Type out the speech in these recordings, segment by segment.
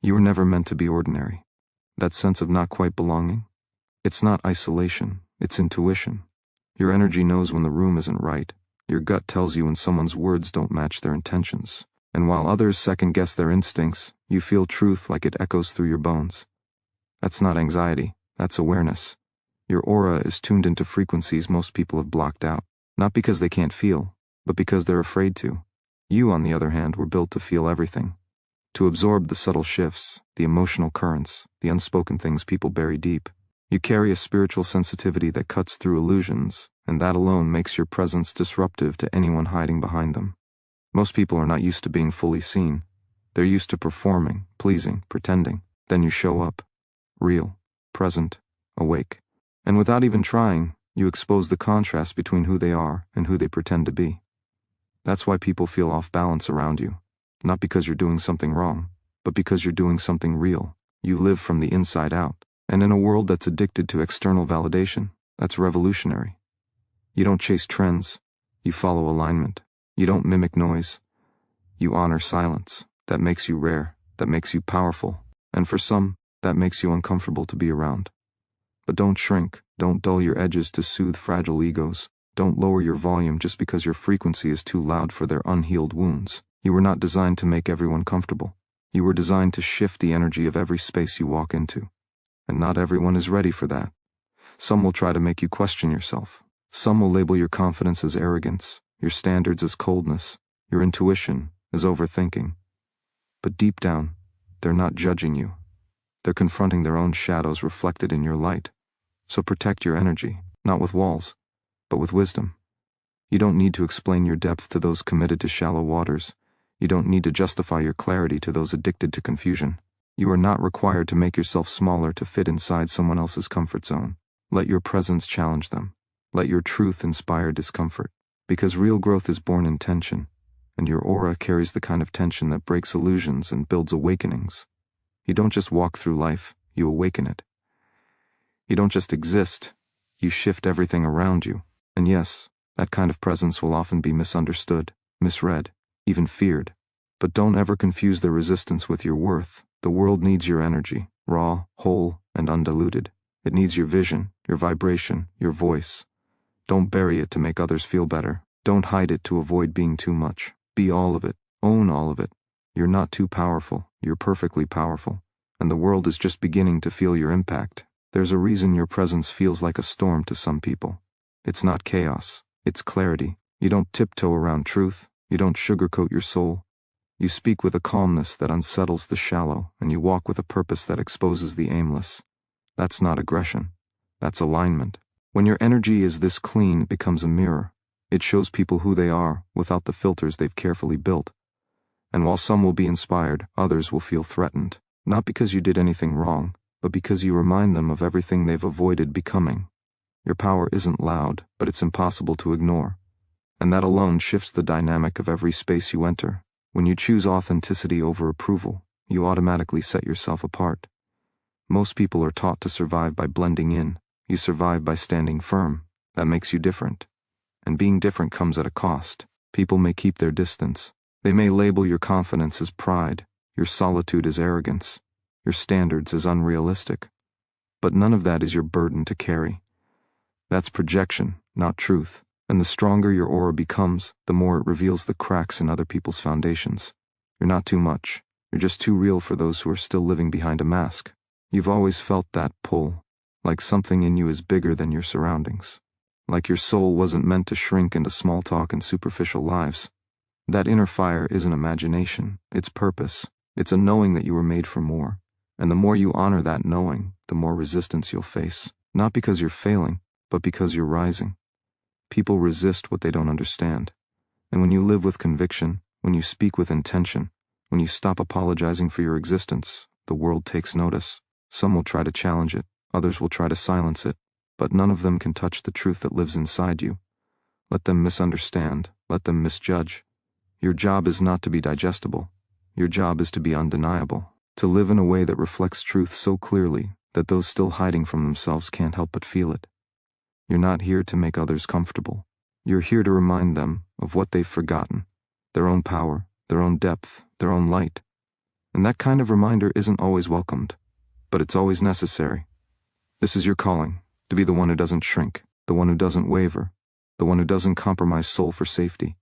You were never meant to be ordinary. That sense of not quite belonging? It's not isolation, it's intuition. Your energy knows when the room isn't right. Your gut tells you when someone's words don't match their intentions. And while others second-guess their instincts, you feel truth like it echoes through your bones. That's not anxiety, that's awareness. Your aura is tuned into frequencies most people have blocked out, not because they can't feel, but because they're afraid to. You, on the other hand, were built to feel everything, to absorb the subtle shifts, the emotional currents, the unspoken things people bury deep. You carry a spiritual sensitivity that cuts through illusions, and that alone makes your presence disruptive to anyone hiding behind them. Most people are not used to being fully seen. They're used to performing, pleasing, pretending. Then you show up, real, present, awake. And without even trying, you expose the contrast between who they are and who they pretend to be. That's why people feel off balance around you. Not because you're doing something wrong, but because you're doing something real. You live from the inside out. And in a world that's addicted to external validation, that's revolutionary. You don't chase trends. You follow alignment. You don't mimic noise. You honor silence. That makes you rare. That makes you powerful. And for some, that makes you uncomfortable to be around. But don't shrink. Don't dull your edges to soothe fragile egos. Don't lower your volume just because your frequency is too loud for their unhealed wounds. You were not designed to make everyone comfortable. You were designed to shift the energy of every space you walk into. And not everyone is ready for that. Some will try to make you question yourself. Some will label your confidence as arrogance, your standards as coldness, your intuition as overthinking. But deep down, they're not judging you. They're confronting their own shadows reflected in your light. So protect your energy, not with walls, but with wisdom. You don't need to explain your depth to those committed to shallow waters. You don't need to justify your clarity to those addicted to confusion. You are not required to make yourself smaller to fit inside someone else's comfort zone. Let your presence challenge them. Let your truth inspire discomfort. Because real growth is born in tension, and your aura carries the kind of tension that breaks illusions and builds awakenings. You don't just walk through life, you awaken it. You don't just exist, you shift everything around you. And yes, that kind of presence will often be misunderstood, misread, even feared. But don't ever confuse their resistance with your worth. The world needs your energy, raw, whole, and undiluted. It needs your vision, your vibration, your voice. Don't bury it to make others feel better. Don't hide it to avoid being too much. Be all of it. Own all of it. You're not too powerful. You're perfectly powerful. And the world is just beginning to feel your impact. There's a reason your presence feels like a storm to some people. It's not chaos. It's clarity. You don't tiptoe around truth. You don't sugarcoat your soul. You speak with a calmness that unsettles the shallow, and you walk with a purpose that exposes the aimless. That's not aggression. That's alignment. When your energy is this clean, it becomes a mirror. It shows people who they are, without the filters they've carefully built. And while some will be inspired, others will feel threatened. Not because you did anything wrong, but because you remind them of everything they've avoided becoming. Your power isn't loud, but it's impossible to ignore. And that alone shifts the dynamic of every space you enter. When you choose authenticity over approval, you automatically set yourself apart. Most people are taught to survive by blending in. You survive by standing firm. That makes you different. And being different comes at a cost. People may keep their distance. They may label your confidence as pride, your solitude as arrogance, your standards as unrealistic. But none of that is your burden to carry. That's projection, not truth. And the stronger your aura becomes, the more it reveals the cracks in other people's foundations. You're not too much. You're just too real for those who are still living behind a mask. You've always felt that pull, like something in you is bigger than your surroundings. Like your soul wasn't meant to shrink into small talk and superficial lives. That inner fire isn't imagination, it's purpose. It's a knowing that you were made for more. And the more you honor that knowing, the more resistance you'll face. Not because you're failing, but because you're rising. People resist what they don't understand. And when you live with conviction, when you speak with intention, when you stop apologizing for your existence, the world takes notice. Some will try to challenge it, others will try to silence it, but none of them can touch the truth that lives inside you. Let them misunderstand, let them misjudge. Your job is not to be digestible. Your job is to be undeniable, to live in a way that reflects truth so clearly that those still hiding from themselves can't help but feel it. You're not here to make others comfortable. You're here to remind them of what they've forgotten, their own power, their own depth, their own light. And that kind of reminder isn't always welcomed, but it's always necessary. This is your calling, to be the one who doesn't shrink, the one who doesn't waver, the one who doesn't compromise soul for safety.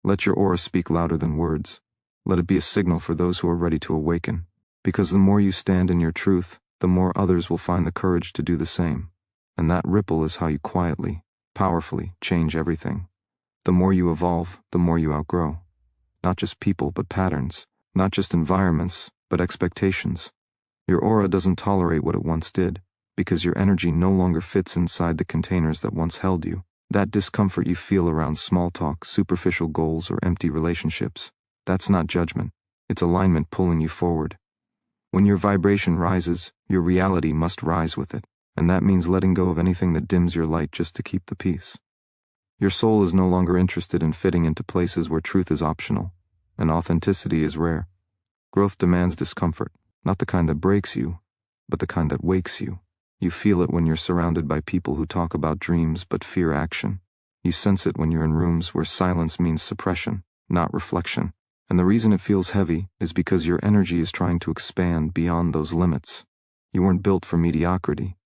Let your aura speak louder than words. Let it be a signal for those who are ready to awaken, because the more you stand in your truth, the more others will find the courage to do the same. And that ripple is how you quietly, powerfully change everything. The more you evolve, the more you outgrow. Not just people, but patterns. Not just environments, but expectations. Your aura doesn't tolerate what it once did, because your energy no longer fits inside the containers that once held you. That discomfort you feel around small talk, superficial goals, or empty relationships, that's not judgment. It's alignment pulling you forward. When your vibration rises, your reality must rise with it, and that means letting go of anything that dims your light just to keep the peace. Your soul is no longer interested in fitting into places where truth is optional, and authenticity is rare. Growth demands discomfort, not the kind that breaks you, but the kind that wakes you. You feel it when you're surrounded by people who talk about dreams but fear action. You sense it when you're in rooms where silence means suppression, not reflection. And the reason it feels heavy is because your energy is trying to expand beyond those limits. You weren't built for mediocrity.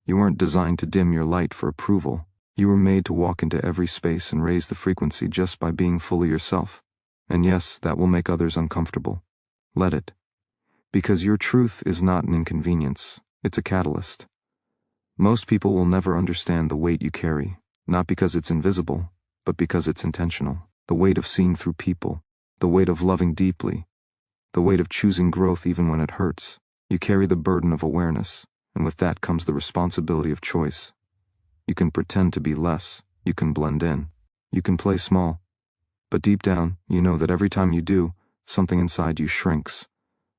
You weren't designed to dim your light for approval. You were made to walk into every space and raise the frequency just by being fully yourself. And yes, that will make others uncomfortable. Let it. Because your truth is not an inconvenience, it's a catalyst. Most people will never understand the weight you carry, not because it's invisible, but because it's intentional. The weight of seeing through people, the weight of loving deeply, the weight of choosing growth even when it hurts. You carry the burden of awareness, and with that comes the responsibility of choice. You can pretend to be less, you can blend in, you can play small, but deep down, you know that every time you do, something inside you shrinks,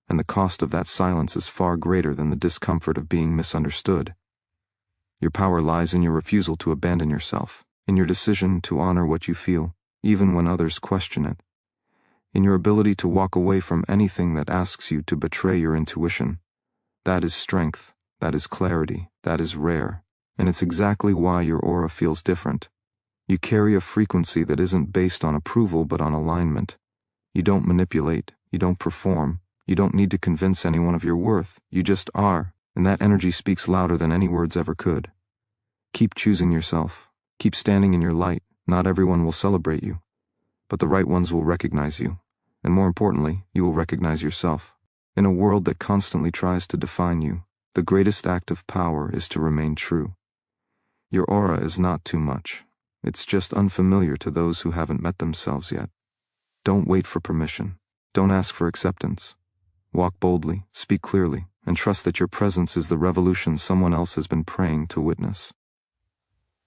and the cost of that silence is far greater than the discomfort of being misunderstood. Your power lies in your refusal to abandon yourself, in your decision to honor what you feel, even when others question it, in your ability to walk away from anything that asks you to betray your intuition. That is strength, that is clarity, that is rare, and it's exactly why your aura feels different. You carry a frequency that isn't based on approval but on alignment. You don't manipulate, you don't perform, you don't need to convince anyone of your worth, you just are. And that energy speaks louder than any words ever could. Keep choosing yourself. Keep standing in your light. Not everyone will celebrate you, but the right ones will recognize you. And more importantly, you will recognize yourself. In a world that constantly tries to define you, the greatest act of power is to remain true. Your aura is not too much. It's just unfamiliar to those who haven't met themselves yet. Don't wait for permission. Don't ask for acceptance. Walk boldly, speak clearly, and trust that your presence is the revolution someone else has been praying to witness.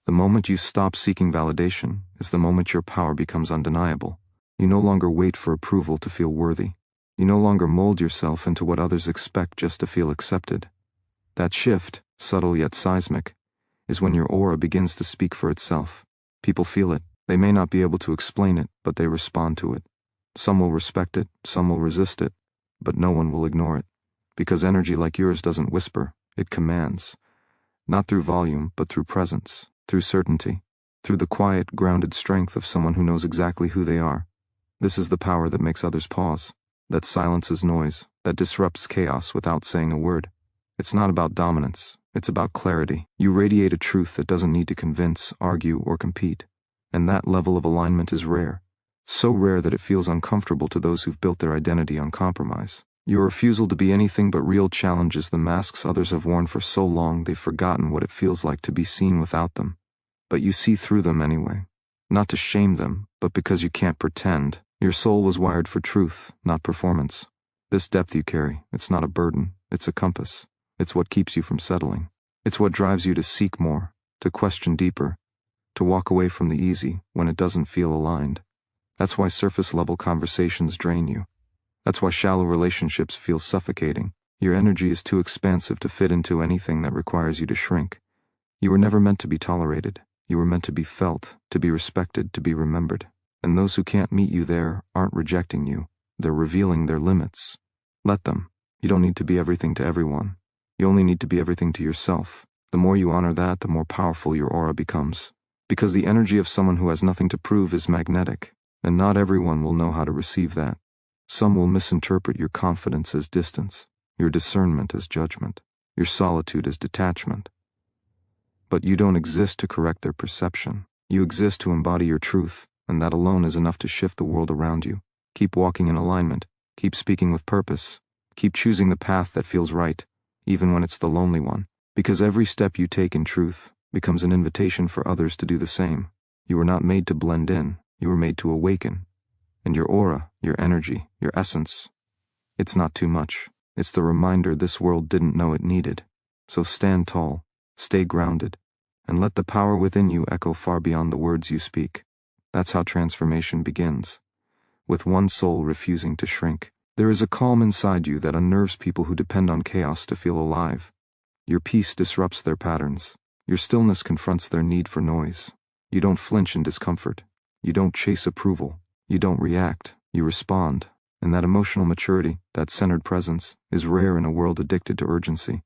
The moment you stop seeking validation is the moment your power becomes undeniable. You no longer wait for approval to feel worthy. You no longer mold yourself into what others expect just to feel accepted. That shift, subtle yet seismic, is when your aura begins to speak for itself. People feel it. They may not be able to explain it, but they respond to it. Some will respect it, some will resist it, but no one will ignore it. Because energy like yours doesn't whisper, it commands. Not through volume, but through presence, through certainty, through the quiet, grounded strength of someone who knows exactly who they are. This is the power that makes others pause, that silences noise, that disrupts chaos without saying a word. It's not about dominance, it's about clarity. You radiate a truth that doesn't need to convince, argue, or compete. And that level of alignment is rare. So rare that it feels uncomfortable to those who've built their identity on compromise. Your refusal to be anything but real challenges the masks others have worn for so long they've forgotten what it feels like to be seen without them. But you see through them anyway. Not to shame them, but because you can't pretend. Your soul was wired for truth, not performance. This depth you carry, it's not a burden, it's a compass. It's what keeps you from settling. It's what drives you to seek more, to question deeper, to walk away from the easy when it doesn't feel aligned. That's why surface-level conversations drain you. That's why shallow relationships feel suffocating. Your energy is too expansive to fit into anything that requires you to shrink. You were never meant to be tolerated. You were meant to be felt, to be respected, to be remembered. And those who can't meet you there aren't rejecting you. They're revealing their limits. Let them. You don't need to be everything to everyone. You only need to be everything to yourself. The more you honor that, the more powerful your aura becomes. Because the energy of someone who has nothing to prove is magnetic, and not everyone will know how to receive that. Some will misinterpret your confidence as distance, your discernment as judgment, your solitude as detachment. But you don't exist to correct their perception. You exist to embody your truth, and that alone is enough to shift the world around you. Keep walking in alignment. Keep speaking with purpose. Keep choosing the path that feels right, even when it's the lonely one. Because every step you take in truth becomes an invitation for others to do the same. You were not made to blend in. You were made to awaken. And your aura, your energy, your essence, it's not too much. It's the reminder this world didn't know it needed. So stand tall, stay grounded, and let the power within you echo far beyond the words you speak. That's how transformation begins. With one soul refusing to shrink. There is a calm inside you that unnerves people who depend on chaos to feel alive. Your peace disrupts their patterns. Your stillness confronts their need for noise. You don't flinch in discomfort. You don't chase approval. You don't react. You respond. And that emotional maturity, that centered presence, is rare in a world addicted to urgency.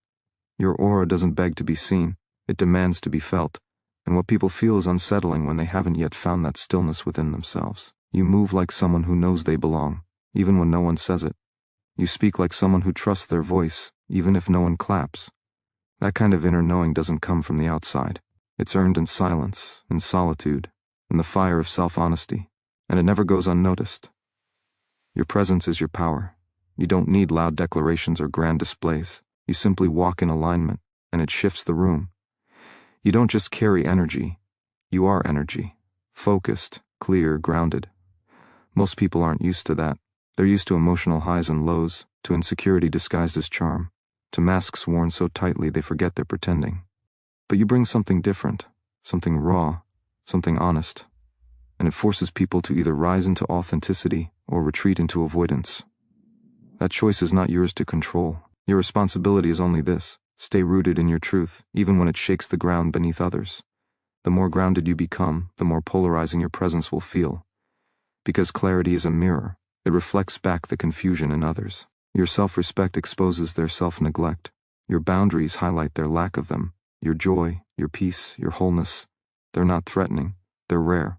Your aura doesn't beg to be seen. It demands to be felt. And what people feel is unsettling when they haven't yet found that stillness within themselves. You move like someone who knows they belong, even when no one says it. You speak like someone who trusts their voice, even if no one claps. That kind of inner knowing doesn't come from the outside. It's earned in silence, in solitude, in the fire of self-honesty, and it never goes unnoticed. Your presence is your power. You don't need loud declarations or grand displays. You simply walk in alignment, and it shifts the room. You don't just carry energy. You are energy. Focused, clear, grounded. Most people aren't used to that. They're used to emotional highs and lows, to insecurity disguised as charm, to masks worn so tightly they forget they're pretending. But you bring something different, something raw, something honest, and it forces people to either rise into authenticity or retreat into avoidance. That choice is not yours to control. Your responsibility is only this: stay rooted in your truth, even when it shakes the ground beneath others. The more grounded you become, the more polarizing your presence will feel. Because clarity is a mirror, it reflects back the confusion in others. Your self-respect exposes their self-neglect. Your boundaries highlight their lack of them. Your joy, your peace, your wholeness, they're not threatening, they're rare.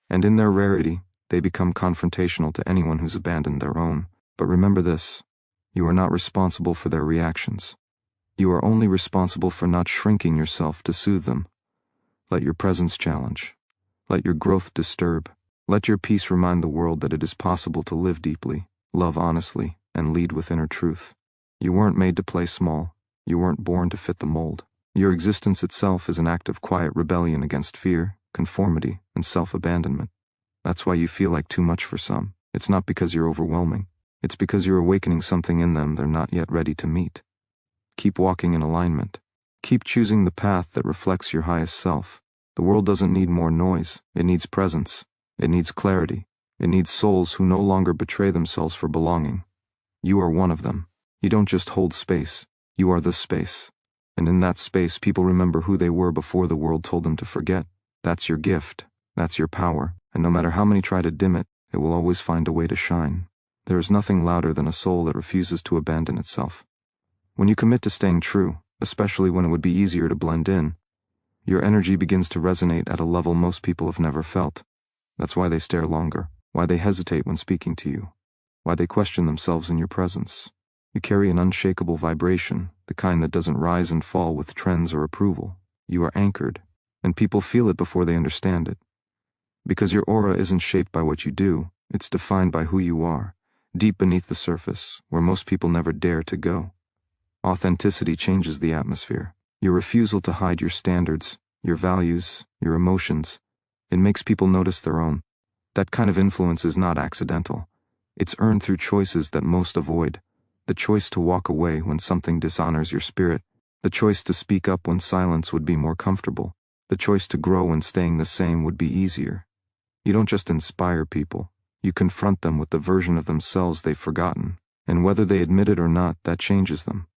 And in their rarity, they become confrontational to anyone who's abandoned their own. But remember this: you are not responsible for their reactions. You are only responsible for not shrinking yourself to soothe them. Let your presence challenge. Let your growth disturb. Let your peace remind the world that it is possible to live deeply, love honestly, and lead with inner truth. You weren't made to play small. You weren't born to fit the mold. Your existence itself is an act of quiet rebellion against fear, conformity, and self-abandonment. That's why you feel like too much for some. It's not because you're overwhelming. It's because you're awakening something in them they're not yet ready to meet. Keep walking in alignment. Keep choosing the path that reflects your highest self. The world doesn't need more noise. It needs presence. It needs clarity. It needs souls who no longer betray themselves for belonging. You are one of them. You don't just hold space. You are the space. And in that space, people remember who they were before the world told them to forget. That's your gift. That's your power. And no matter how many try to dim it, it will always find a way to shine. There is nothing louder than a soul that refuses to abandon itself. When you commit to staying true, especially when it would be easier to blend in, your energy begins to resonate at a level most people have never felt. That's why they stare longer, why they hesitate when speaking to you, why they question themselves in your presence. You carry an unshakable vibration, the kind that doesn't rise and fall with trends or approval. You are anchored, and people feel it before they understand it. Because your aura isn't shaped by what you do, it's defined by who you are, deep beneath the surface, where most people never dare to go. Authenticity changes the atmosphere. Your refusal to hide your standards, your values, your emotions, it makes people notice their own. That kind of influence is not accidental. It's earned through choices that most avoid. The choice to walk away when something dishonors your spirit. The choice to speak up when silence would be more comfortable. The choice to grow when staying the same would be easier. You don't just inspire people. You confront them with the version of themselves they've forgotten. And whether they admit it or not, that changes them.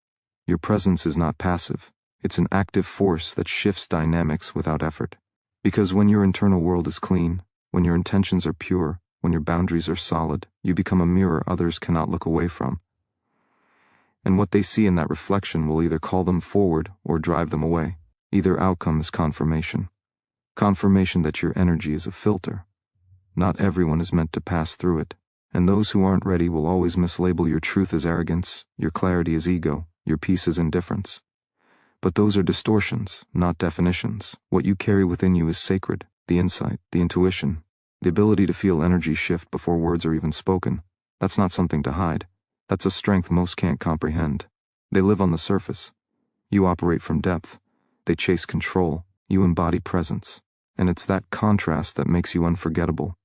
Your presence is not passive. It's an active force that shifts dynamics without effort. Because when your internal world is clean, when your intentions are pure, when your boundaries are solid, you become a mirror others cannot look away from. And what they see in that reflection will either call them forward or drive them away. Either outcome is confirmation. Confirmation that your energy is a filter. Not everyone is meant to pass through it, And those who aren't ready will always mislabel your truth as arrogance, your clarity as ego, your peace as indifference. But those are distortions, not definitions. What you carry within you is sacred, the insight, the intuition, the ability to feel energy shift before words are even spoken. That's not something to hide. That's a strength most can't comprehend. They live on the surface. You operate from depth. They chase control. You embody presence. And it's that contrast that makes you unforgettable.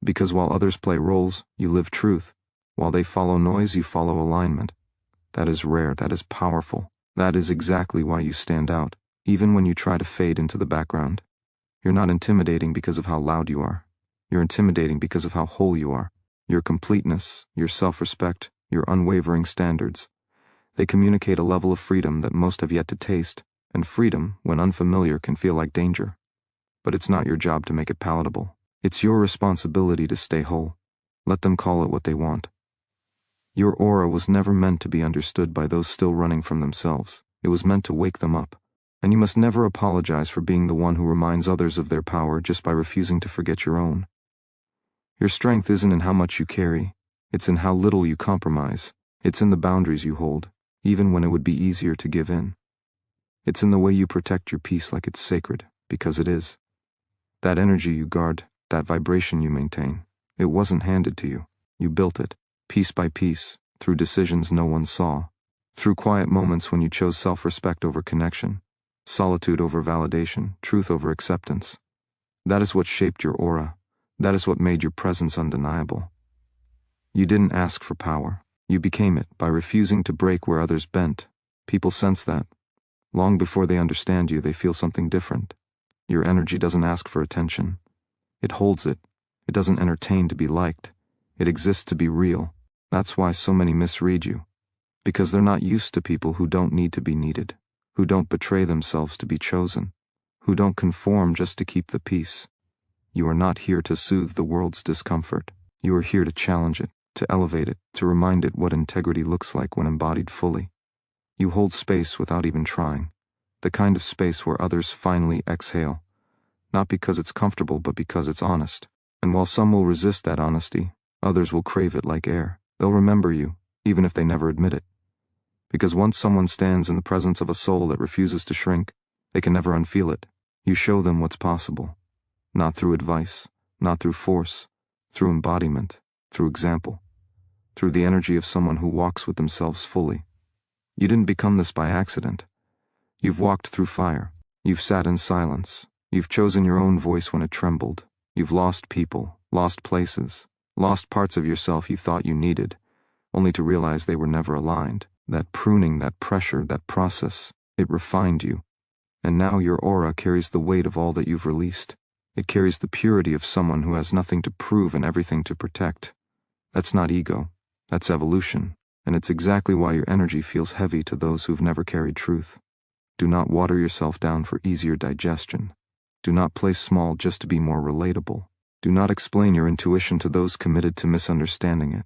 Because while others play roles, you live truth. While they follow noise, you follow alignment. That is rare, that is powerful. That is exactly why you stand out, even when you try to fade into the background. You're not intimidating because of how loud you are. You're intimidating because of how whole you are. Your completeness, your self-respect, your unwavering standards. They communicate a level of freedom that most have yet to taste, and freedom, when unfamiliar, can feel like danger. But it's not your job to make it palatable. It's your responsibility to stay whole. Let them call it what they want. Your aura was never meant to be understood by those still running from themselves. It was meant to wake them up. And you must never apologize for being the one who reminds others of their power just by refusing to forget your own. Your strength isn't in how much you carry. It's in how little you compromise. It's in the boundaries you hold, even when it would be easier to give in. It's in the way you protect your peace like it's sacred, because it is. That energy you guard, that vibration you maintain, it wasn't handed to you. You built it, piece by piece, through decisions no one saw, through quiet moments when you chose self-respect over connection, solitude over validation, truth over acceptance. That is what shaped your aura. That is what made your presence undeniable. You didn't ask for power. You became it by refusing to break where others bent. People sense that. Long before they understand you, they feel something different. Your energy doesn't ask for attention. It holds it. It doesn't entertain to be liked. It exists to be real. That's why so many misread you. Because they're not used to people who don't need to be needed, who don't betray themselves to be chosen, who don't conform just to keep the peace. You are not here to soothe the world's discomfort. You are here to challenge it, to elevate it, to remind it what integrity looks like when embodied fully. You hold space without even trying, the kind of space where others finally exhale, not because it's comfortable but because it's honest. And while some will resist that honesty, others will crave it like air. They'll remember you, even if they never admit it. Because once someone stands in the presence of a soul that refuses to shrink, they can never unfeel it. You show them what's possible. Not through advice, not through force, through embodiment, through example, through the energy of someone who walks with themselves fully. You didn't become this by accident. You've walked through fire. You've sat in silence. You've chosen your own voice when it trembled. You've lost people, lost places, lost parts of yourself you thought you needed, only to realize they were never aligned. That pruning, that pressure, that process, it refined you. And now your aura carries the weight of all that you've released. It carries the purity of someone who has nothing to prove and everything to protect. That's not ego. That's evolution. And it's exactly why your energy feels heavy to those who've never carried truth. Do not water yourself down for easier digestion. Do not play small just to be more relatable. Do not explain your intuition to those committed to misunderstanding it.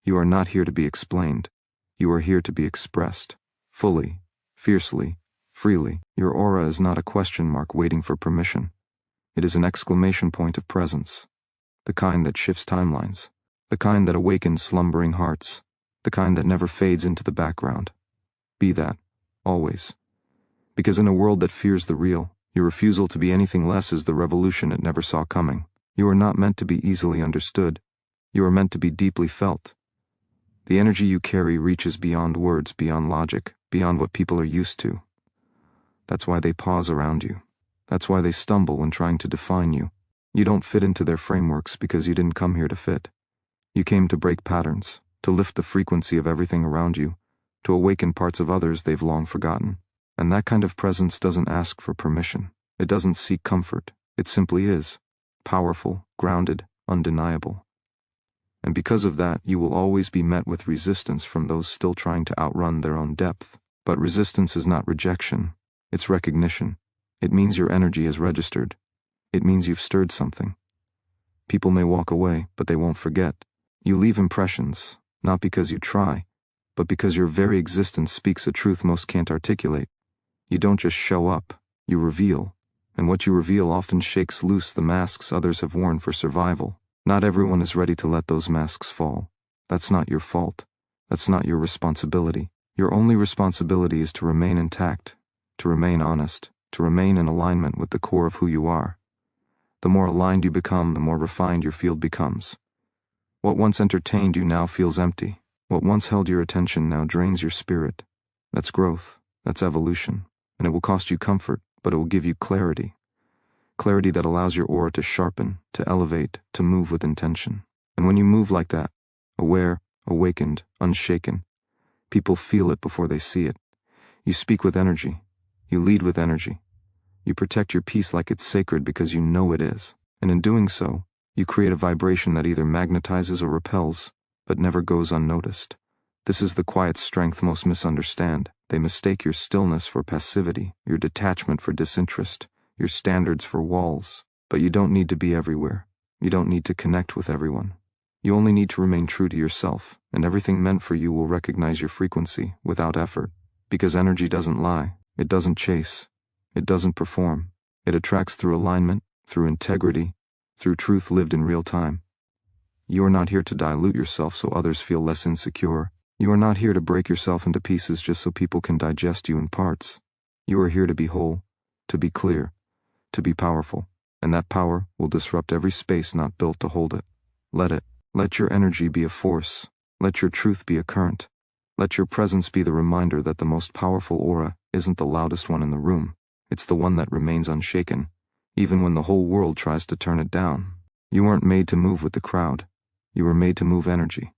You are not here to be explained. You are here to be expressed. Fully, fiercely, freely. Your aura is not a question mark waiting for permission. It is an exclamation point of presence. The kind that shifts timelines. The kind that awakens slumbering hearts. The kind that never fades into the background. Be that, always. Because in a world that fears the real, your refusal to be anything less is the revolution it never saw coming. You are not meant to be easily understood. You are meant to be deeply felt. The energy you carry reaches beyond words, beyond logic, beyond what people are used to. That's why they pause around you. That's why they stumble when trying to define you. You don't fit into their frameworks because you didn't come here to fit. You came to break patterns, to lift the frequency of everything around you, to awaken parts of others they've long forgotten. And that kind of presence doesn't ask for permission. It doesn't seek comfort. It simply is. Powerful, grounded, undeniable. And because of that, you will always be met with resistance from those still trying to outrun their own depth. But resistance is not rejection. It's recognition. It means your energy has registered. It means you've stirred something. People may walk away, but they won't forget. You leave impressions, not because you try, but because your very existence speaks a truth most can't articulate. You don't just show up, you reveal. And what you reveal often shakes loose the masks others have worn for survival. Not everyone is ready to let those masks fall. That's not your fault. That's not your responsibility. Your only responsibility is to remain intact, to remain honest, to remain in alignment with the core of who you are. The more aligned you become, the more refined your field becomes. What once entertained you now feels empty. What once held your attention now drains your spirit. That's growth. That's evolution. And it will cost you comfort, but it will give you clarity. Clarity that allows your aura to sharpen, to elevate, to move with intention. And when you move like that, aware, awakened, unshaken, people feel it before they see it. You speak with energy. You lead with energy. You protect your peace like it's sacred because you know it is. And in doing so, you create a vibration that either magnetizes or repels, but never goes unnoticed. This is the quiet strength most misunderstand. They mistake your stillness for passivity, your detachment for disinterest, your standards for walls. But you don't need to be everywhere. You don't need to connect with everyone. You only need to remain true to yourself, and everything meant for you will recognize your frequency without effort. Because energy doesn't lie, it doesn't chase, it doesn't perform. It attracts through alignment, through integrity, through truth lived in real time. You are not here to dilute yourself so others feel less insecure. You are not here to break yourself into pieces just so people can digest you in parts. You are here to be whole, to be clear, to be powerful, and that power will disrupt every space not built to hold it. Let it. Let your energy be a force. Let your truth be a current. Let your presence be the reminder that the most powerful aura isn't the loudest one in the room. It's the one that remains unshaken, even when the whole world tries to turn it down. You weren't made to move with the crowd. You were made to move energy,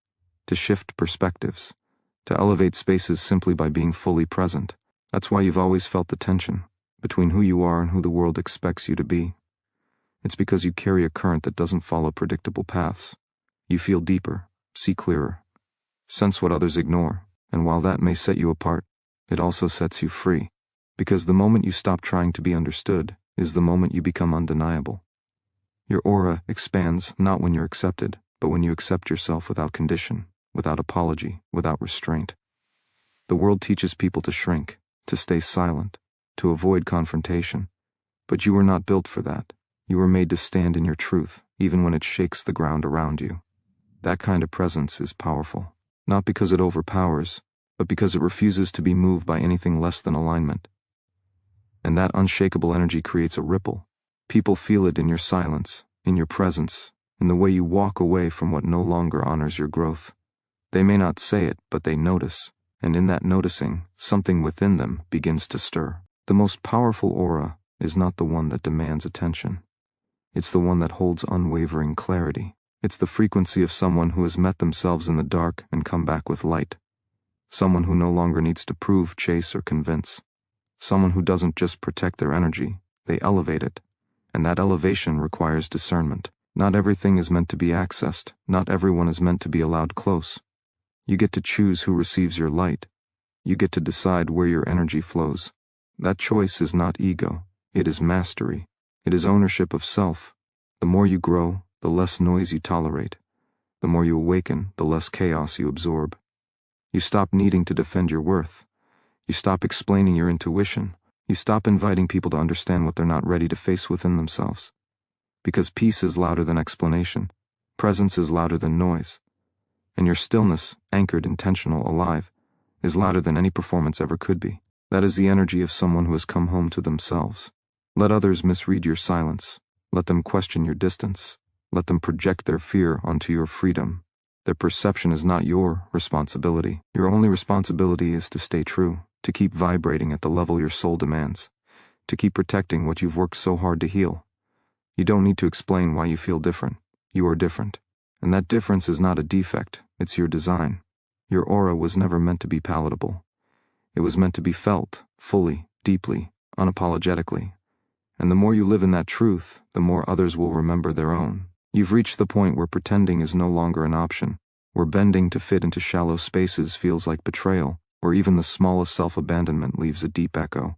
to shift perspectives, to elevate spaces simply by being fully present. That's why you've always felt the tension between who you are and who the world expects you to be. It's because you carry a current that doesn't follow predictable paths. You feel deeper, see clearer, sense what others ignore, and while that may set you apart, it also sets you free. Because the moment you stop trying to be understood is the moment you become undeniable. Your aura expands not when you're accepted, but when you accept yourself without condition, without apology, without restraint. The world teaches people to shrink, to stay silent, to avoid confrontation. But you were not built for that. You were made to stand in your truth, even when it shakes the ground around you. That kind of presence is powerful, not because it overpowers, but because it refuses to be moved by anything less than alignment. And that unshakable energy creates a ripple. People feel it in your silence, in your presence, in the way you walk away from what no longer honors your growth. They may not say it, but they notice, and in that noticing, something within them begins to stir. The most powerful aura is not the one that demands attention. It's the one that holds unwavering clarity. It's the frequency of someone who has met themselves in the dark and come back with light. Someone who no longer needs to prove, chase, or convince. Someone who doesn't just protect their energy, they elevate it. And that elevation requires discernment. Not everything is meant to be accessed. Not everyone is meant to be allowed close. You get to choose who receives your light. You get to decide where your energy flows. That choice is not ego. It is mastery. It is ownership of self. The more you grow, the less noise you tolerate. The more you awaken, the less chaos you absorb. You stop needing to defend your worth. You stop explaining your intuition. You stop inviting people to understand what they're not ready to face within themselves. Because peace is louder than explanation. Presence is louder than noise. And your stillness, anchored, intentional, alive, is louder than any performance ever could be. That is the energy of someone who has come home to themselves. Let others misread your silence. Let them question your distance. Let them project their fear onto your freedom. Their perception is not your responsibility. Your only responsibility is to stay true, to keep vibrating at the level your soul demands, to keep protecting what you've worked so hard to heal. You don't need to explain why you feel different. You are different. And that difference is not a defect, it's your design. Your aura was never meant to be palatable. It was meant to be felt, fully, deeply, unapologetically. And the more you live in that truth, the more others will remember their own. You've reached the point where pretending is no longer an option, where bending to fit into shallow spaces feels like betrayal, where even the smallest self-abandonment leaves a deep echo.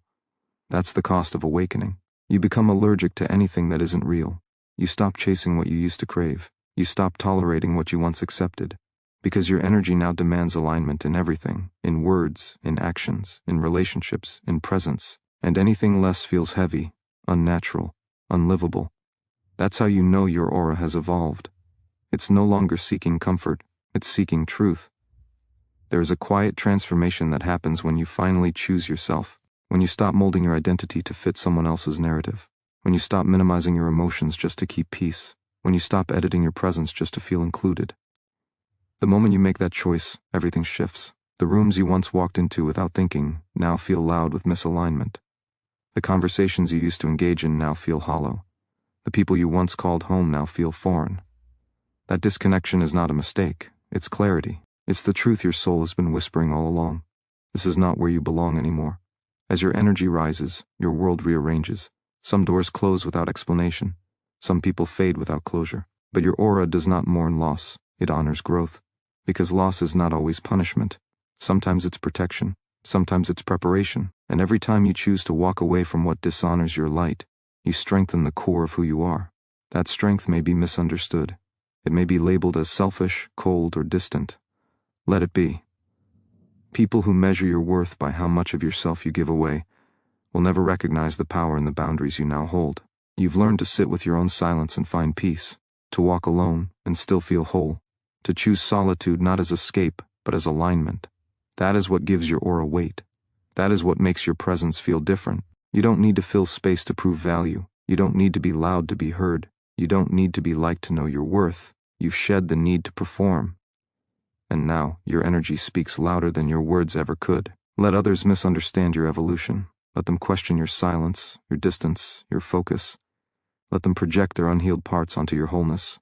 That's the cost of awakening. You become allergic to anything that isn't real. You stop chasing what you used to crave. You stop tolerating what you once accepted. Because your energy now demands alignment in everything, in words, in actions, in relationships, in presence, and anything less feels heavy, unnatural, unlivable. That's how you know your aura has evolved. It's no longer seeking comfort, it's seeking truth. There is a quiet transformation that happens when you finally choose yourself, when you stop molding your identity to fit someone else's narrative, when you stop minimizing your emotions just to keep peace, when you stop editing your presence just to feel included. The moment you make that choice, everything shifts. The rooms you once walked into without thinking now feel loud with misalignment. The conversations you used to engage in now feel hollow. The people you once called home now feel foreign. That disconnection is not a mistake, it's clarity. It's the truth your soul has been whispering all along. This is not where you belong anymore. As your energy rises, your world rearranges. Some doors close without explanation. Some people fade without closure. But your aura does not mourn loss, it honors growth. Because loss is not always punishment. Sometimes it's protection, sometimes it's preparation, and every time you choose to walk away from what dishonors your light, you strengthen the core of who you are. That strength may be misunderstood. It may be labeled as selfish, cold, or distant. Let it be. People who measure your worth by how much of yourself you give away will never recognize the power in the boundaries you now hold. You've learned to sit with your own silence and find peace, to walk alone and still feel whole, to choose solitude not as escape, but as alignment. That is what gives your aura weight. That is what makes your presence feel different. You don't need to fill space to prove value. You don't need to be loud to be heard. You don't need to be liked to know your worth. You've shed the need to perform. And now, your energy speaks louder than your words ever could. Let others misunderstand your evolution. Let them question your silence, your distance, your focus. Let them project their unhealed parts onto your wholeness.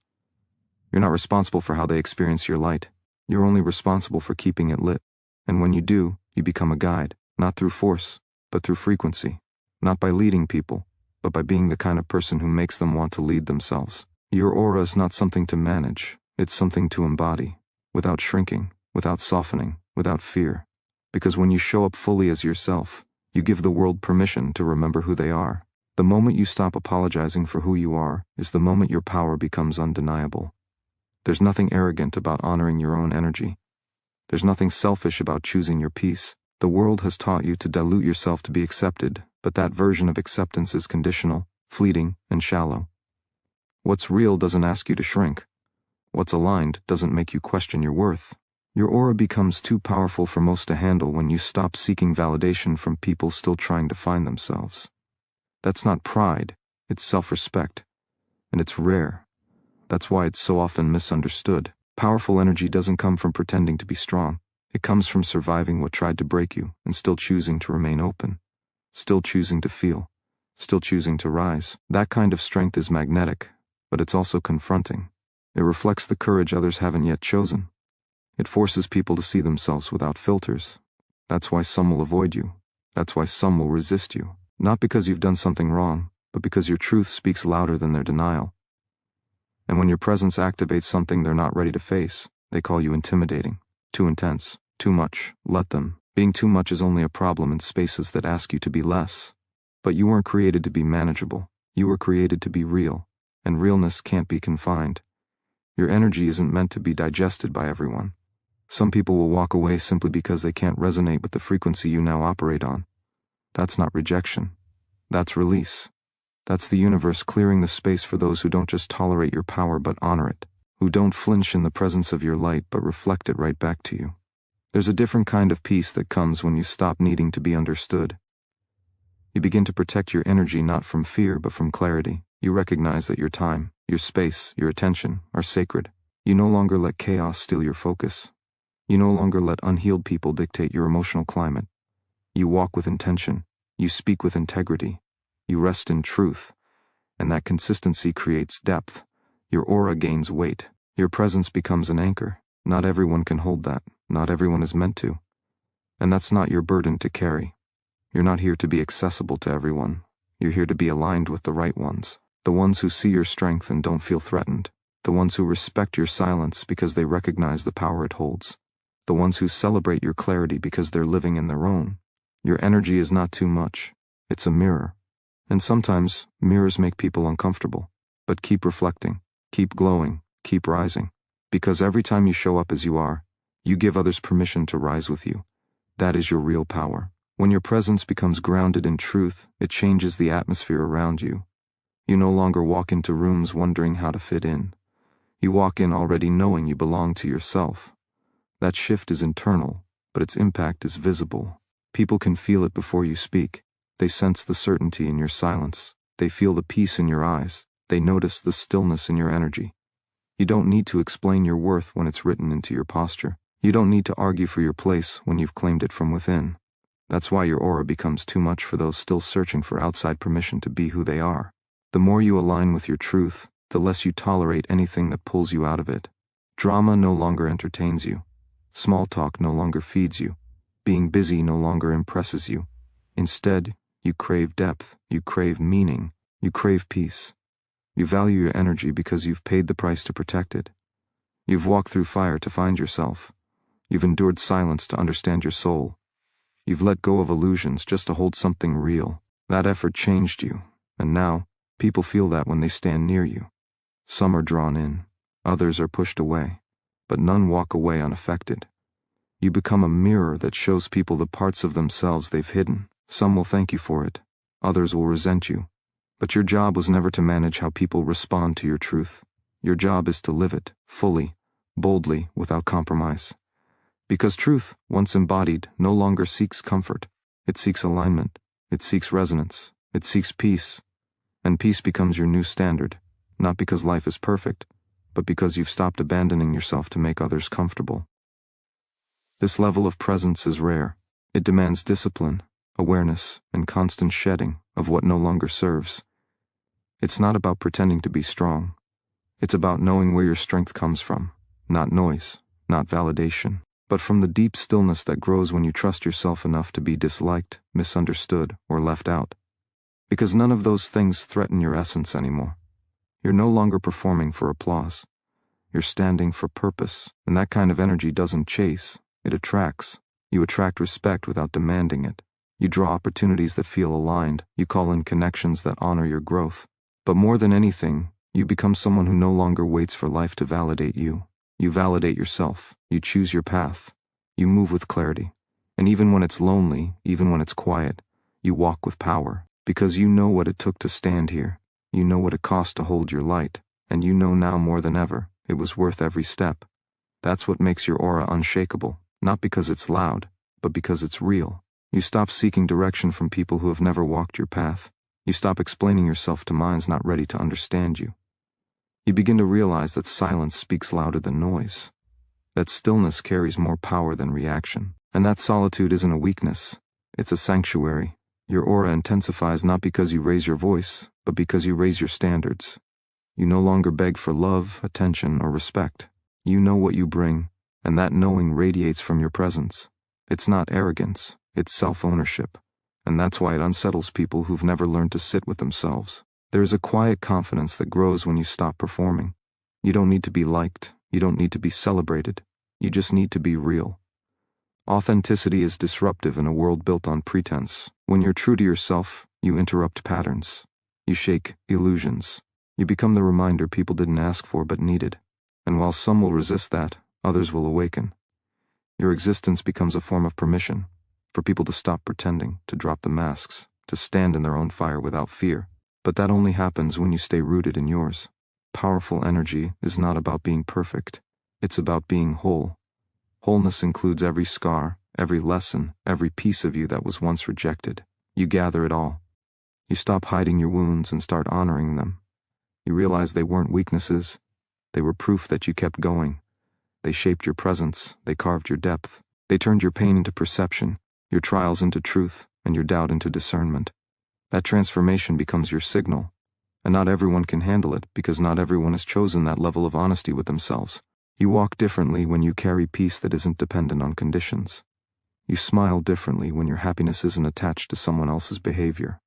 You're not responsible for how they experience your light. You're only responsible for keeping it lit. And when you do, you become a guide, not through force, but through frequency. Not by leading people, but by being the kind of person who makes them want to lead themselves. Your aura is not something to manage, it's something to embody, without shrinking, without softening, without fear. Because when you show up fully as yourself, you give the world permission to remember who they are. The moment you stop apologizing for who you are is the moment your power becomes undeniable. There's nothing arrogant about honoring your own energy. There's nothing selfish about choosing your peace. The world has taught you to dilute yourself to be accepted, but that version of acceptance is conditional, fleeting, and shallow. What's real doesn't ask you to shrink. What's aligned doesn't make you question your worth. Your aura becomes too powerful for most to handle when you stop seeking validation from people still trying to find themselves. That's not pride, it's self-respect. And it's rare. That's why it's so often misunderstood. Powerful energy doesn't come from pretending to be strong. It comes from surviving what tried to break you and still choosing to remain open. Still choosing to feel. Still choosing to rise. That kind of strength is magnetic, but it's also confronting. It reflects the courage others haven't yet chosen. It forces people to see themselves without filters. That's why some will avoid you. That's why some will resist you. Not because you've done something wrong, but because your truth speaks louder than their denial. And when your presence activates something they're not ready to face, they call you intimidating, too intense, too much. Let them. Being too much is only a problem in spaces that ask you to be less. But you weren't created to be manageable. You were created to be real, and realness can't be confined. Your energy isn't meant to be digested by everyone. Some people will walk away simply because they can't resonate with the frequency you now operate on. That's not rejection. That's release. That's the universe clearing the space for those who don't just tolerate your power but honor it, who don't flinch in the presence of your light but reflect it right back to you. There's a different kind of peace that comes when you stop needing to be understood. You begin to protect your energy not from fear but from clarity. You recognize that your time, your space, your attention are sacred. You no longer let chaos steal your focus. You no longer let unhealed people dictate your emotional climate. You walk with intention. You speak with integrity. You rest in truth. And that consistency creates depth. Your aura gains weight. Your presence becomes an anchor. Not everyone can hold that. Not everyone is meant to. And that's not your burden to carry. You're not here to be accessible to everyone. You're here to be aligned with the right ones. The ones who see your strength and don't feel threatened. The ones who respect your silence because they recognize the power it holds. The ones who celebrate your clarity because they're living in their own. Your energy is not too much. It's a mirror. And sometimes, mirrors make people uncomfortable. But keep reflecting. Keep glowing. Keep rising. Because every time you show up as you are, you give others permission to rise with you. That is your real power. When your presence becomes grounded in truth, it changes the atmosphere around you. You no longer walk into rooms wondering how to fit in. You walk in already knowing you belong to yourself. That shift is internal, but its impact is visible. People can feel it before you speak. They sense the certainty in your silence. They feel the peace in your eyes. They notice the stillness in your energy. You don't need to explain your worth when it's written into your posture. You don't need to argue for your place when you've claimed it from within. That's why your aura becomes too much for those still searching for outside permission to be who they are. The more you align with your truth, the less you tolerate anything that pulls you out of it. Drama no longer entertains you. Small talk no longer feeds you. Being busy no longer impresses you. Instead, you crave depth, you crave meaning, you crave peace. You value your energy because you've paid the price to protect it. You've walked through fire to find yourself. You've endured silence to understand your soul. You've let go of illusions just to hold something real. That effort changed you, and now, people feel that when they stand near you. Some are drawn in, others are pushed away, but none walk away unaffected. You become a mirror that shows people the parts of themselves they've hidden. Some will thank you for it, others will resent you. But your job was never to manage how people respond to your truth. Your job is to live it, fully, boldly, without compromise. Because truth, once embodied, no longer seeks comfort. It seeks alignment. It seeks resonance. It seeks peace. And peace becomes your new standard, not because life is perfect, but because you've stopped abandoning yourself to make others comfortable. This level of presence is rare. It demands discipline, awareness, and constant shedding of what no longer serves. It's not about pretending to be strong. It's about knowing where your strength comes from, not noise, not validation, but from the deep stillness that grows when you trust yourself enough to be disliked, misunderstood, or left out. Because none of those things threaten your essence anymore. You're no longer performing for applause. You're standing for purpose, and that kind of energy doesn't chase, it attracts. You attract respect without demanding it. You draw opportunities that feel aligned. You call in connections that honor your growth. But more than anything, you become someone who no longer waits for life to validate you. You validate yourself. You choose your path. You move with clarity. And even when it's lonely, even when it's quiet, you walk with power. Because you know what it took to stand here. You know what it cost to hold your light. And you know now more than ever, it was worth every step. That's what makes your aura unshakable. Not because it's loud, but because it's real. You stop seeking direction from people who have never walked your path. You stop explaining yourself to minds not ready to understand you. You begin to realize that silence speaks louder than noise. That stillness carries more power than reaction. And that solitude isn't a weakness. It's a sanctuary. Your aura intensifies not because you raise your voice, but because you raise your standards. You no longer beg for love, attention, or respect. You know what you bring, and that knowing radiates from your presence. It's not arrogance, it's self-ownership. And that's why it unsettles people who've never learned to sit with themselves. There is a quiet confidence that grows when you stop performing. You don't need to be liked, you don't need to be celebrated, you just need to be real. Authenticity is disruptive in a world built on pretense. When you're true to yourself, you interrupt patterns. You shake illusions. You become the reminder people didn't ask for but needed. And while some will resist that, others will awaken. Your existence becomes a form of permission, for people to stop pretending, to drop the masks, to stand in their own fire without fear. But that only happens when you stay rooted in yours. Powerful energy is not about being perfect. It's about being whole. Wholeness includes every scar, every lesson, every piece of you that was once rejected. You gather it all. You stop hiding your wounds and start honoring them. You realize they weren't weaknesses. They were proof that you kept going. They shaped your presence. They carved your depth. They turned your pain into perception, your trials into truth, and your doubt into discernment. That transformation becomes your signal. And not everyone can handle it because not everyone has chosen that level of honesty with themselves. You walk differently when you carry peace that isn't dependent on conditions. You smile differently when your happiness isn't attached to someone else's behavior.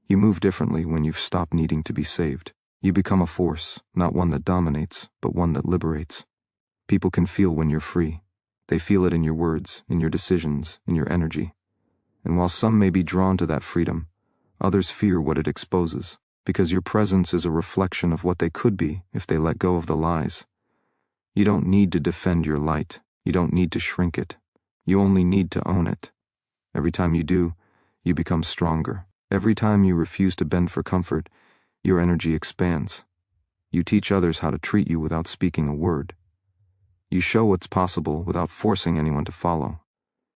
You move differently when you've stopped needing to be saved. You become a force, not one that dominates, but one that liberates. People can feel when you're free. They feel it in your words, in your decisions, in your energy. And while some may be drawn to that freedom, others fear what it exposes, because your presence is a reflection of what they could be if they let go of the lies. You don't need to defend your light. You don't need to shrink it. You only need to own it. Every time you do, you become stronger. Every time you refuse to bend for comfort, your energy expands. You teach others how to treat you without speaking a word. You show what's possible without forcing anyone to follow.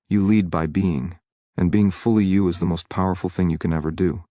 You lead by being, and being fully you is the most powerful thing you can ever do.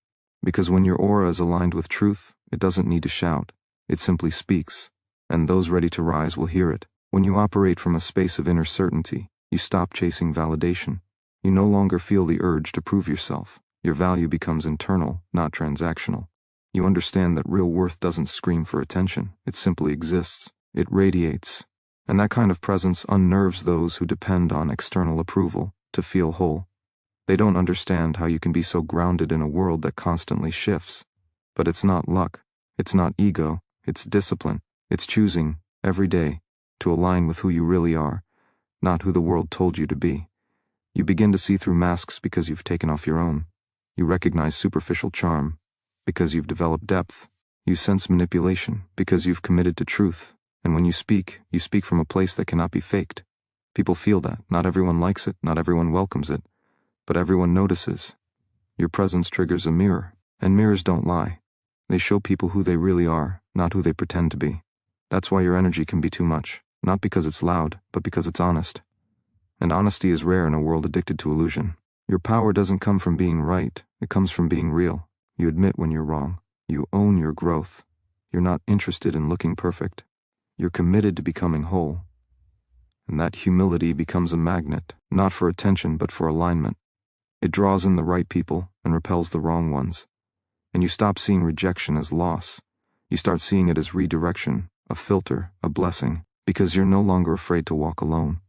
Because when your aura is aligned with truth, it doesn't need to shout. It simply speaks, and those ready to rise will hear it. When you operate from a space of inner certainty, you stop chasing validation. You no longer feel the urge to prove yourself. Your value becomes internal, not transactional. You understand that real worth doesn't scream for attention. It simply exists. It radiates. And that kind of presence unnerves those who depend on external approval to feel whole. They don't understand how you can be so grounded in a world that constantly shifts. But it's not luck. It's not ego. It's discipline. It's choosing, every day, to align with who you really are, not who the world told you to be. You begin to see through masks because you've taken off your own. You recognize superficial charm because you've developed depth. You sense manipulation because you've committed to truth. And when you speak from a place that cannot be faked. People feel that. Not everyone likes it, not everyone welcomes it, but everyone notices. Your presence triggers a mirror, and mirrors don't lie. They show people who they really are, not who they pretend to be. That's why your energy can be too much, not because it's loud, but because it's honest. And honesty is rare in a world addicted to illusion. Your power doesn't come from being right, it comes from being real. You admit when you're wrong. You own your growth. You're not interested in looking perfect. You're committed to becoming whole. And that humility becomes a magnet, not for attention but for alignment. It draws in the right people and repels the wrong ones. And you stop seeing rejection as loss. You start seeing it as redirection, a filter, a blessing, because you're no longer afraid to walk alone.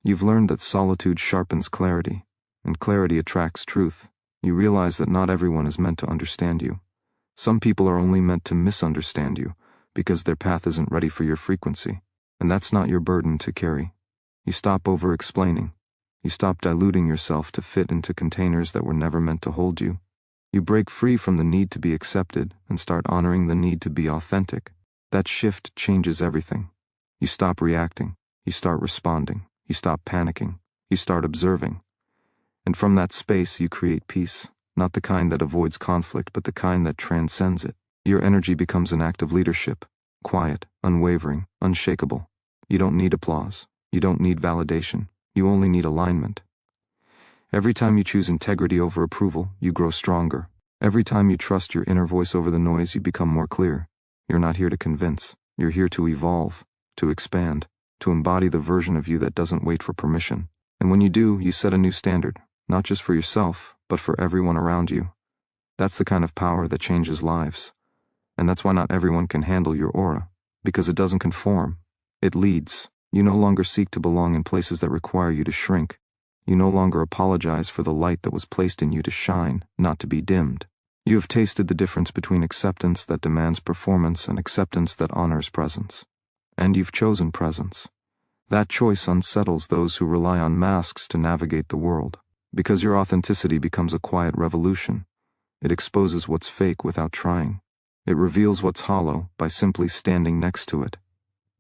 You've learned that solitude sharpens clarity, and clarity attracts truth. You realize that not everyone is meant to understand you. Some people are only meant to misunderstand you, because their path isn't ready for your frequency, and that's not your burden to carry. You stop over-explaining. You stop diluting yourself to fit into containers that were never meant to hold you. You break free from the need to be accepted and start honoring the need to be authentic. That shift changes everything. You stop reacting. You start responding. You stop panicking. You start observing. And from that space you create peace, not the kind that avoids conflict, but the kind that transcends it. Your energy becomes an act of leadership, quiet, unwavering, unshakable. You don't need applause. You don't need validation. You only need alignment. Every time you choose integrity over approval, you grow stronger. Every time you trust your inner voice over the noise, you become more clear. You're not here to convince. You're here to evolve, to expand, to embody the version of you that doesn't wait for permission. And when you do, you set a new standard, not just for yourself, but for everyone around you. That's the kind of power that changes lives. And that's why not everyone can handle your aura, because it doesn't conform. It leads. You no longer seek to belong in places that require you to shrink. You no longer apologize for the light that was placed in you to shine, not to be dimmed. You have tasted the difference between acceptance that demands performance and acceptance that honors presence. And you've chosen presence. That choice unsettles those who rely on masks to navigate the world, because your authenticity becomes a quiet revolution. It exposes what's fake without trying. It reveals what's hollow by simply standing next to it.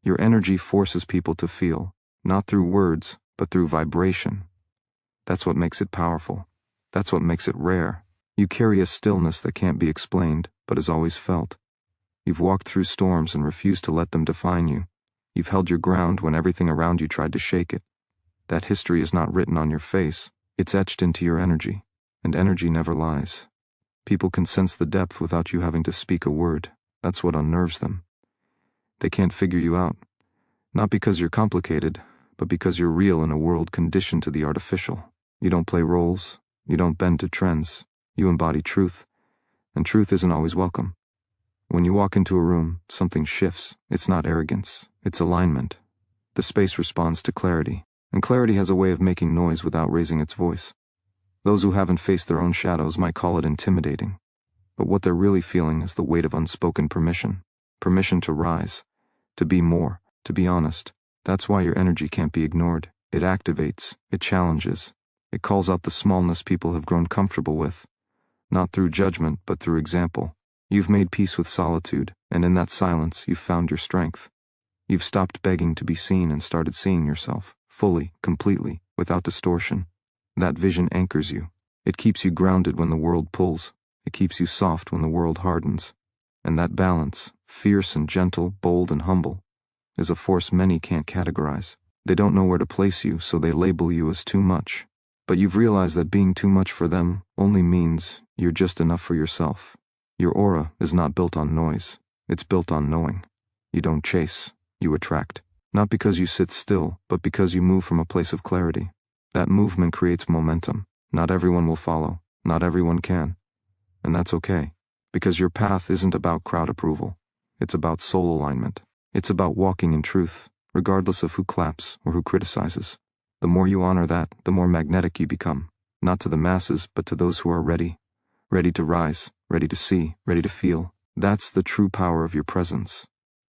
Your energy forces people to feel, not through words, but through vibration. That's what makes it powerful. That's what makes it rare. You carry a stillness that can't be explained, but is always felt. You've walked through storms and refused to let them define you. You've held your ground when everything around you tried to shake it. That history is not written on your face, it's etched into your energy, and energy never lies. People can sense the depth without you having to speak a word. That's what unnerves them. They can't figure you out, not because you're complicated, but because you're real in a world conditioned to the artificial. You don't play roles, you don't bend to trends, you embody truth, and truth isn't always welcome. When you walk into a room, something shifts. It's not arrogance, it's alignment. The space responds to clarity, and clarity has a way of making noise without raising its voice. Those who haven't faced their own shadows might call it intimidating, but what they're really feeling is the weight of unspoken permission. Permission to rise, to be more, to be honest. That's why your energy can't be ignored. It activates, it challenges, it calls out the smallness people have grown comfortable with. Not through judgment, but through example. You've made peace with solitude, and in that silence, you've found your strength. You've stopped begging to be seen and started seeing yourself, fully, completely, without distortion. That vision anchors you. It keeps you grounded when the world pulls. It keeps you soft when the world hardens. And that balance, fierce and gentle, bold and humble, is a force many can't categorize. They don't know where to place you, so they label you as too much. But you've realized that being too much for them only means you're just enough for yourself. Your aura is not built on noise. It's built on knowing. You don't chase, you attract. Not because you sit still, but because you move from a place of clarity. That movement creates momentum. Not everyone will follow. Not everyone can. And that's okay. Because your path isn't about crowd approval. It's about soul alignment. It's about walking in truth, regardless of who claps or who criticizes. The more you honor that, the more magnetic you become. Not to the masses, but to those who are ready. Ready to rise, ready to see, ready to feel. That's the true power of your presence.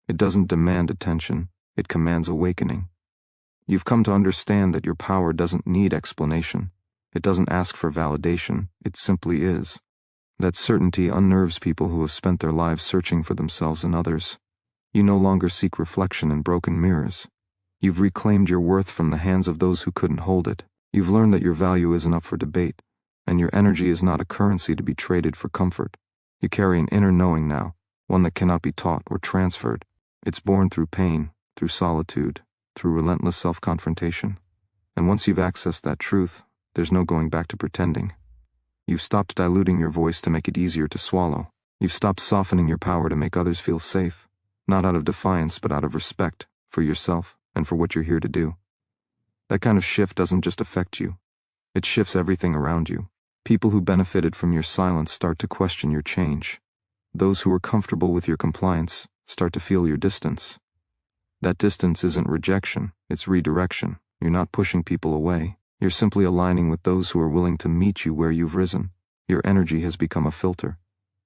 It doesn't demand attention, it commands awakening. You've come to understand that your power doesn't need explanation. It doesn't ask for validation, it simply is. That certainty unnerves people who have spent their lives searching for themselves in others. You no longer seek reflection in broken mirrors. You've reclaimed your worth from the hands of those who couldn't hold it. You've learned that your value isn't up for debate, and your energy is not a currency to be traded for comfort. You carry an inner knowing now, one that cannot be taught or transferred. It's born through pain, through solitude, through relentless self-confrontation. And once you've accessed that truth, there's no going back to pretending. You've stopped diluting your voice to make it easier to swallow. You've stopped softening your power to make others feel safe, not out of defiance but out of respect for yourself and for what you're here to do. That kind of shift doesn't just affect you. It shifts everything around you. People who benefited from your silence start to question your change. Those who are comfortable with your compliance start to feel your distance. That distance isn't rejection, it's redirection. You're not pushing people away. You're simply aligning with those who are willing to meet you where you've risen. Your energy has become a filter.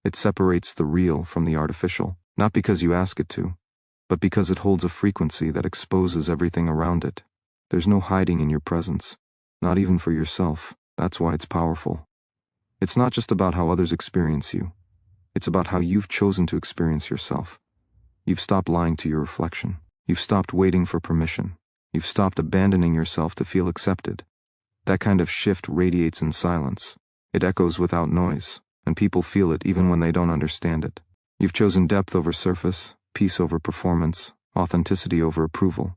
It separates the real from the artificial, not because you ask it to, but because it holds a frequency that exposes everything around it. There's no hiding in your presence, not even for yourself. That's why it's powerful. It's not just about how others experience you. It's about how you've chosen to experience yourself. You've stopped lying to your reflection. You've stopped waiting for permission. You've stopped abandoning yourself to feel accepted. That kind of shift radiates in silence. It echoes without noise, and people feel it even when they don't understand it. You've chosen depth over surface, peace over performance, authenticity over approval.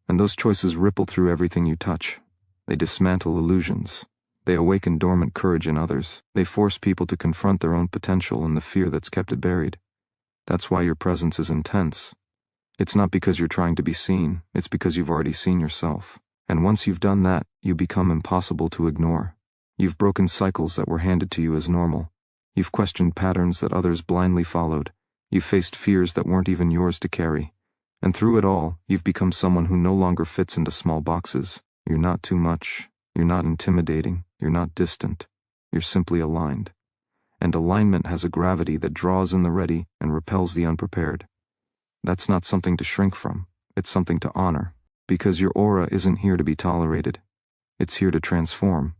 And those choices ripple through everything you touch. They dismantle illusions. They awaken dormant courage in others. They force people to confront their own potential and the fear that's kept it buried. That's why your presence is intense. It's not because you're trying to be seen, it's because you've already seen yourself. And once you've done that, you become impossible to ignore. You've broken cycles that were handed to you as normal. You've questioned patterns that others blindly followed. You've faced fears that weren't even yours to carry. And through it all, you've become someone who no longer fits into small boxes. You're not too much. You're not intimidating. You're not distant. You're simply aligned. And alignment has a gravity that draws in the ready and repels the unprepared. That's not something to shrink from. It's something to honor. Because your aura isn't here to be tolerated. It's here to transform.